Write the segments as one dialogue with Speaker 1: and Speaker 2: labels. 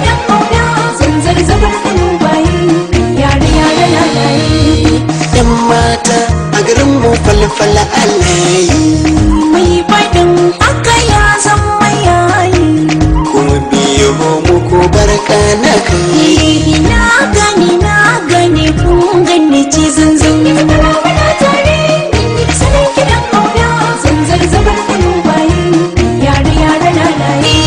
Speaker 1: gidan ƙauna zanzar zabar kanu bayi yare yare lalaye.
Speaker 2: Yan mata a garin mu falfala alayi
Speaker 1: Mai faɗin aka ya zama yayi.
Speaker 2: kuma biyo muku barka na kai.
Speaker 1: Na gane kun gane ce zanzan. Muna tare sanin gidan ƙauna zanzar zabar kanu bayi yare yare lalaye.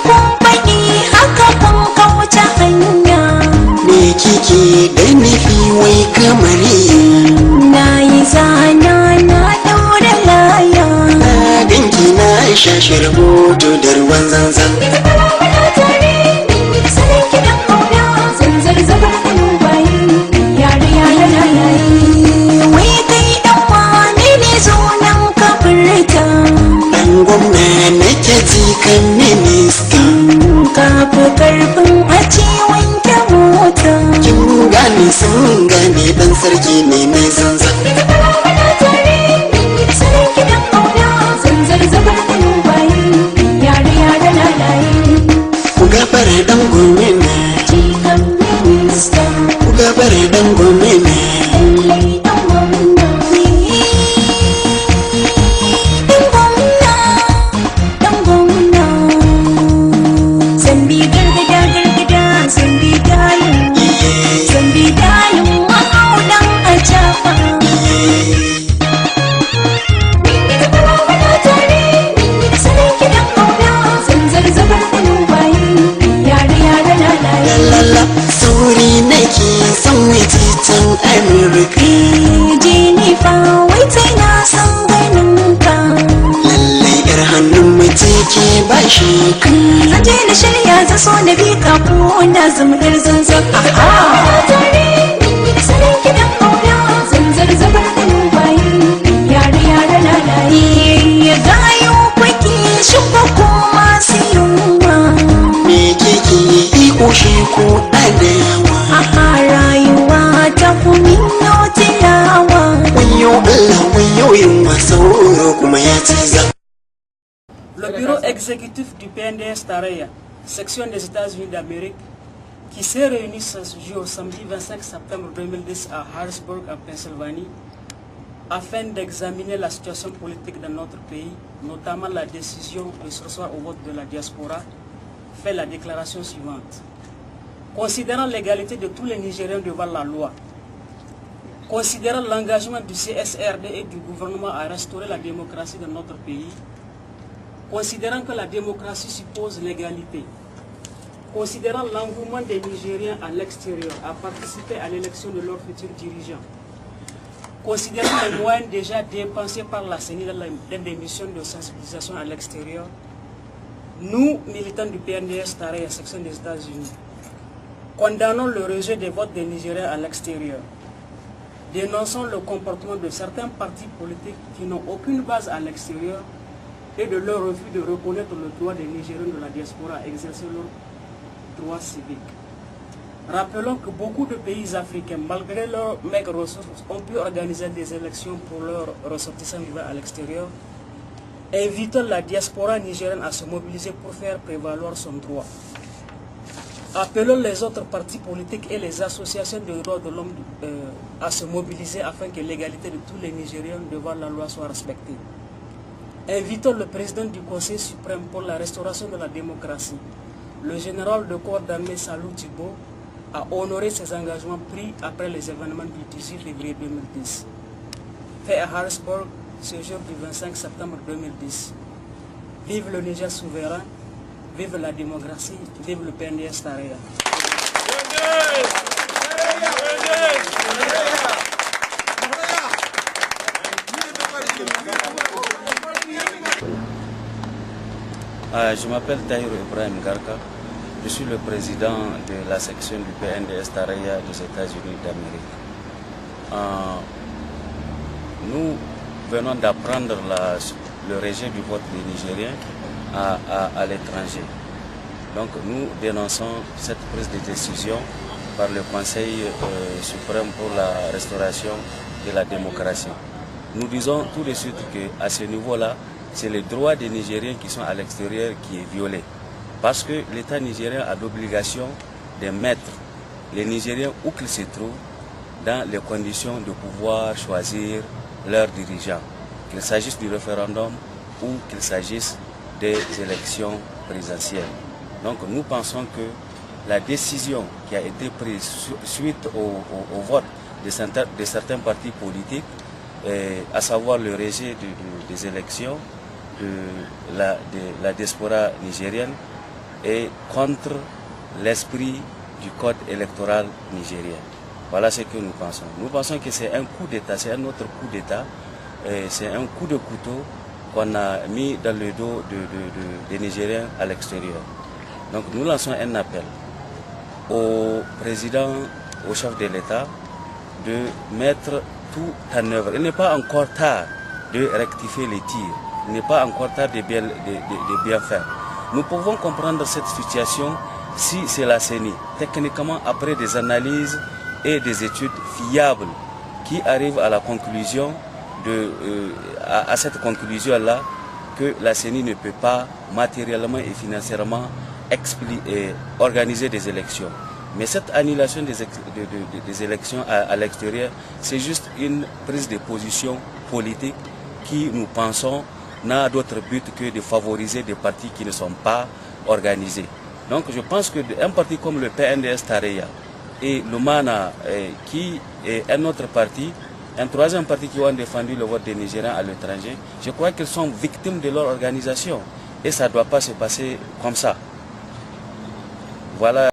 Speaker 1: Kun faɗi haka kun kauce hanya.
Speaker 2: Me kike da nufi wai kamar
Speaker 1: Na yi zana na ɗaura laya.
Speaker 2: na ganki na shashar hoto da ruwan zanzan.
Speaker 1: Muna tare sanin gidan ƙauna zanzar zabar kanu bayi yare yare lalaye. Wai kai ɗan wane ne zo nan ka furta.
Speaker 2: Dan gwamna nake jikan minista.
Speaker 1: Kafi karfin a ce wanke mota.
Speaker 2: Kin gane sun gane dan sarki ne mai zanzan.
Speaker 1: Muna tare sanin gidan ƙauna zanzar zabar kanu bayi yare yare lalaye.
Speaker 2: Ku gafara dan gwamna,
Speaker 1: Jikan minista
Speaker 2: ku gafara dan gwamna.
Speaker 1: lallai ɗan gwamna. Ɗan gwamna zambi gargada zambi dalin ma'aunan a cafa. Muna tare sanin gidan ƙauna zanzar zabar kanu bayi yare yare lalaye.
Speaker 2: Lalala sauri nake son titan Amurka.
Speaker 1: Jenifa wai sai na san ganin ka.
Speaker 2: Lallai yar hannun mace ke ba shi ka.
Speaker 1: Aje na shirya ta so na bi ka ko na zamar zanzan. Tare sanin gidan ƙauna zanzar zabar kanu bayi yare yare lalaye. Gayo kwaki shuka ko masu yunwa.
Speaker 2: Me kike iko shi ko adawa.
Speaker 1: Rayuwa ta kumin yau tilawa.
Speaker 2: Wayo Allah wayo yunwa sauro kuma ya ci za.
Speaker 3: Le bureau exécutif du PNDS Taraya, section des États-Unis d'Amérique, qui s'est réuni ce jour, samedi 25 septembre 2010 à Harrisburg, en Pennsylvanie, afin d'examiner la situation politique dans notre pays, notamment la décision de se recevoir au vote de la diaspora, fait la déclaration suivante. Considérant l'égalité de tous les Nigériens devant la loi, considérant l'engagement du CSRD et du gouvernement à restaurer la démocratie dans notre pays, considérant que la démocratie suppose l'égalité, considérant l'engouement des Nigériens à l'extérieur à participer à l'élection de leurs futurs dirigeants, considérant les moyens déjà dépensés par la CENI dans des missions de sensibilisation à l'extérieur, nous, militants du PNDS Taraya, section des États-Unis, condamnons le rejet des votes des Nigériens à l'extérieur, dénonçons le comportement de certains partis politiques qui n'ont aucune base à l'extérieur et de leur refus de reconnaître le droit des Nigériens de la diaspora à exercer leurs droits civiques. Rappelons que beaucoup de pays africains, malgré leurs maigres ressources, ont pu organiser des élections pour leurs ressortissants vivant à l'extérieur. Invitons la diaspora nigérienne à se mobiliser pour faire prévaloir son droit. Appelons les autres partis politiques et les associations de droits de l'homme à se mobiliser afin que l'égalité de tous les Nigériens devant la loi soit respectée. Invitons le président du Conseil suprême pour la restauration de la démocratie, le général de corps d'armée Salou Thibaut, à honorer ses engagements pris après les événements du 18 février 2010. Fait à Harrisburg, ce jour du 25 septembre 2010. Vive le Niger souverain, vive la démocratie, vive le PNDS Taraya.
Speaker 4: Je m'appelle Tahir Ibrahim Garka, je suis le président de la section du PNDS Taraya des États-Unis d'Amérique. Nous venons d'apprendre le rejet du vote des Nigériens à l'étranger. Donc nous dénonçons cette prise de décision par le Conseil suprême pour la restauration de la démocratie. Nous disons tout de suite qu'à ce niveau-là, c'est les droits des Nigériens qui sont à l'extérieur qui est violé. Parce que l'État nigérien a l'obligation de mettre les Nigériens où qu'ils se trouvent dans les conditions de pouvoir choisir leurs dirigeants, qu'il s'agisse du référendum ou qu'il s'agisse des élections présidentielles. Donc nous pensons que la décision qui a été prise suite au vote de certains partis politiques, à savoir le rejet des élections de la diaspora nigérienne, est contre l'esprit du code électoral nigérien. Voilà ce que nous pensons. Nous pensons que c'est un coup d'État, c'est un autre coup d'État, c'est un coup de couteau qu'on a mis dans le dos des Nigériens à l'extérieur. Donc nous lançons un appel au président, au chef de l'État, de mettre tout en œuvre. Il n'est pas encore tard de rectifier les tirs, il n'est pas encore tard de bien faire. Nous pouvons comprendre cette situation si c'est la CENI, techniquement après des analyses et des études fiables qui arrivent à la conclusion à cette conclusion-là que la CENI ne peut pas matériellement et financièrement organiser des élections. Mais cette annulation des élections à l'extérieur, c'est juste une prise de position politique qui, nous pensons, n'a d'autre but que de favoriser des partis qui ne sont pas organisés. Donc je pense qu'un parti comme le PNDS Tareya et le MANA, qui est un autre parti, un troisième parti qui ont défendu le vote des Nigériens à l'étranger, je crois qu'ils sont victimes de leur organisation. Et ça ne doit pas se passer comme ça. Voilà.